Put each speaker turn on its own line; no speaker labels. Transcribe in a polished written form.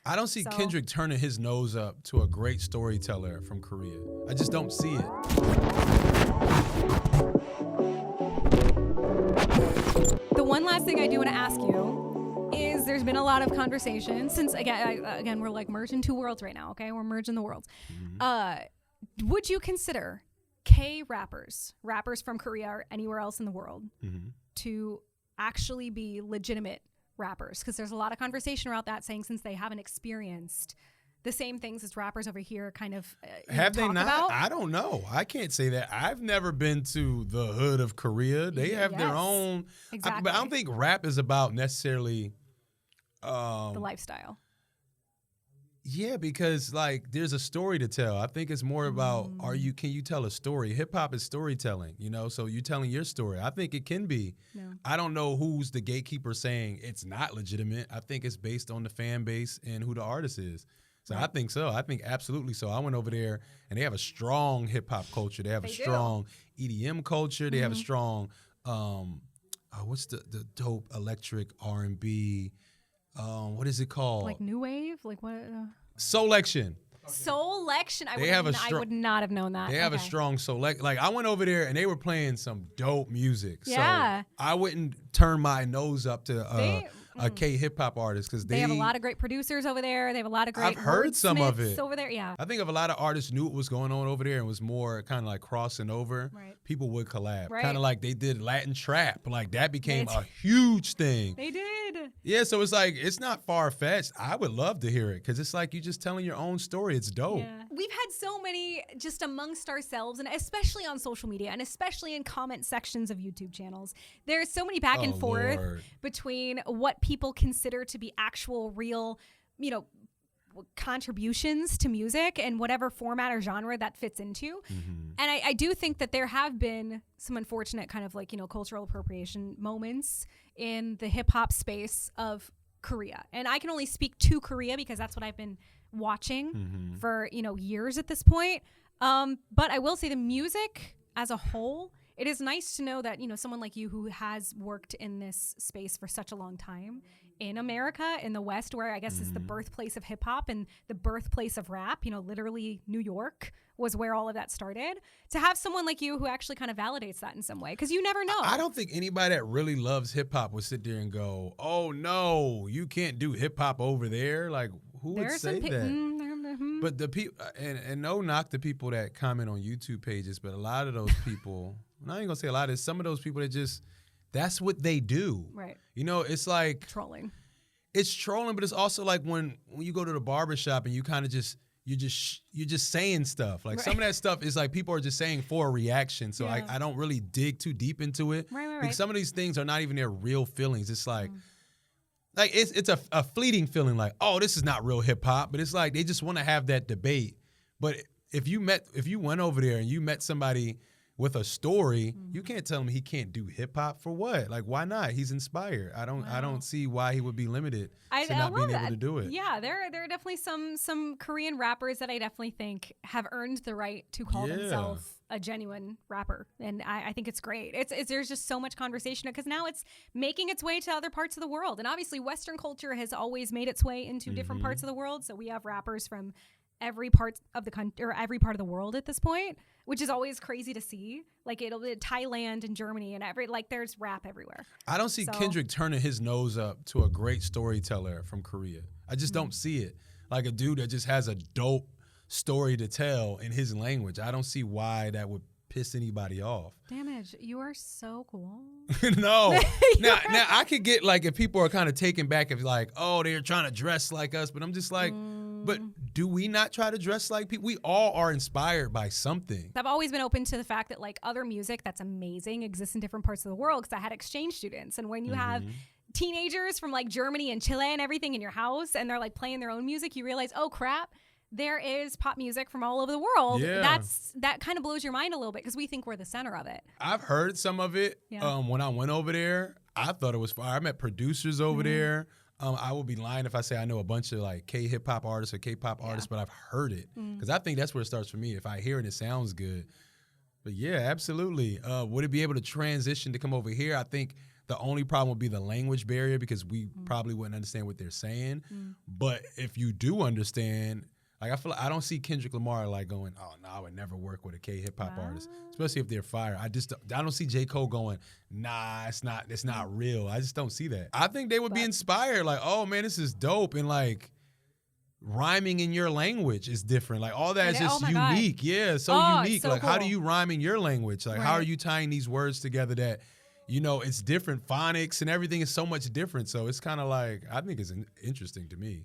I don't see Kendrick turning his nose up to a great storyteller from Korea. I just don't see it.
The one last thing I do want to ask you is there's been a lot of conversation since, again, we're like merging two worlds right now, okay? We're merging the worlds. Mm-hmm. Would you consider rappers from Korea or anywhere else in the world to actually be legitimate rappers? Because there's a lot of conversation around that, saying since they haven't experienced the same things as rappers over here kind of
have they not
about.
I don't know. I can't say that. I've never been to the hood of Korea. They have their own
exactly.
But I don't think rap is about necessarily
the lifestyle.
Yeah, because like there's a story to tell. I think it's more about can you tell a story? Hip hop is storytelling, so you're telling your story. I think it can be. No. I don't know who's the gatekeeper saying it's not legitimate. I think it's based on the fan base and who the artist is. So I think so. I think absolutely so. I went over there and they have a strong hip hop culture. They have a strong EDM culture. They have a strong what's the dope electric R&B? What is it called?
Like new wave? Like what?
Soulection.
Soulection. I would not have known that.
They have a strong select. Like I went over there and they were playing some dope music.
Yeah.
So I wouldn't turn my nose up to a K hip hop artist because
they have a lot of great producers over there. They have a lot of great.
I've heard some of it
over there. Yeah.
I think if a lot of artists knew what was going on over there and was more kind of like crossing over, people would collab. Right. Kind of like they did Latin trap. Like that became a huge thing.
They did.
Yeah, so it's like it's not far fetched. I would love to hear it because it's like you're just telling your own story. It's dope.
Yeah. We've had so many just amongst ourselves, and especially on social media, and especially in comment sections of YouTube channels. There's so many back and forth between what people consider to be actual, real, contributions to music and whatever format or genre that fits into. And I do think that there have been some unfortunate kind of like, cultural appropriation moments in the hip hop space of Korea. And I can only speak to Korea because that's what I've been watching for, years at this point. But I will say the music as a whole, it is nice to know that, someone like you who has worked in this space for such a long time in America, in the West, where I guess is the birthplace of hip hop and the birthplace of rap, literally New York was where all of that started. To have someone like you who actually kind of validates that in some way, because you never know.
I don't think anybody that really loves hip hop would sit there and go, oh no, you can't do hip hop over there. Like who would say that? But the people, and no knock the people that comment on YouTube pages, but a lot of those people, I'm not even gonna say a lot, it's some of those people that just, that's what they do.
Right.
It's like
trolling.
It's trolling, but it's also like when you go to the barbershop and you kind of you're just saying stuff. Like some of that stuff is like people are just saying for a reaction. So I don't really dig too deep into it.
Right.
Because some of these things are not even their real feelings. It's like it's a fleeting feeling like, oh, this is not real hip hop. But it's like they just want to have that debate. But if you went over there and you met somebody with a story, you can't tell him he can't do hip hop for what? Like, why not? He's inspired. I don't see why he would be limited to not being able to do it.
Yeah, there are definitely some Korean rappers that I definitely think have earned the right to call themselves a genuine rapper, and I think it's great. There's just so much conversation because now it's making its way to other parts of the world, and obviously Western culture has always made its way into different parts of the world. So we have rappers from every part of the country or every part of the world at this point, which is always crazy to see. Like it'll be Thailand and Germany and there's rap everywhere.
I don't see Kendrick turning his nose up to a great storyteller from Korea. I just don't see it. Like a dude that just has a dope story to tell in his language. I don't see why that would piss anybody off.
Damage, you are so cool.
No. now I could get like if people are kind of taken back if like, oh, they're trying to dress like us, but I'm just like, but do we not try to dress like people? We all are inspired by something.
I've always been open to the fact that like other music that's amazing exists in different parts of the world because I had exchange students. And when you have teenagers from like Germany and Chile and everything in your house and they're like playing their own music, you realize, oh crap, there is pop music from all over the world.
Yeah.
That kind of blows your mind a little bit because we think we're the center of it.
I've heard some of it.
Yeah.
When I went over there, I thought it was fire. I met producers over there. I would be lying if I say I know a bunch of like K-hip hop artists or K-pop artists, but I've heard it because I think that's where it starts for me. If I hear it, it sounds good. But yeah, absolutely. Would it be able to transition to come over here? I think The only problem would be the language barrier because we probably wouldn't understand what they're saying. But if you do understand, like I feel like I don't see Kendrick Lamar like going, oh no, I would never work with a K hip hop artist, especially if they're fire. I don't see J. Cole going, nah, it's not real. I just don't see that. I think they would be inspired, like, oh man, this is dope, and like rhyming in your language is different. Like all that is just unique. God. Yeah, so unique. So like cool. How do you rhyme in your language? Like how are you tying these words together that, you know, it's different phonics and everything is so much different. So it's kind of like, I think it's interesting to me.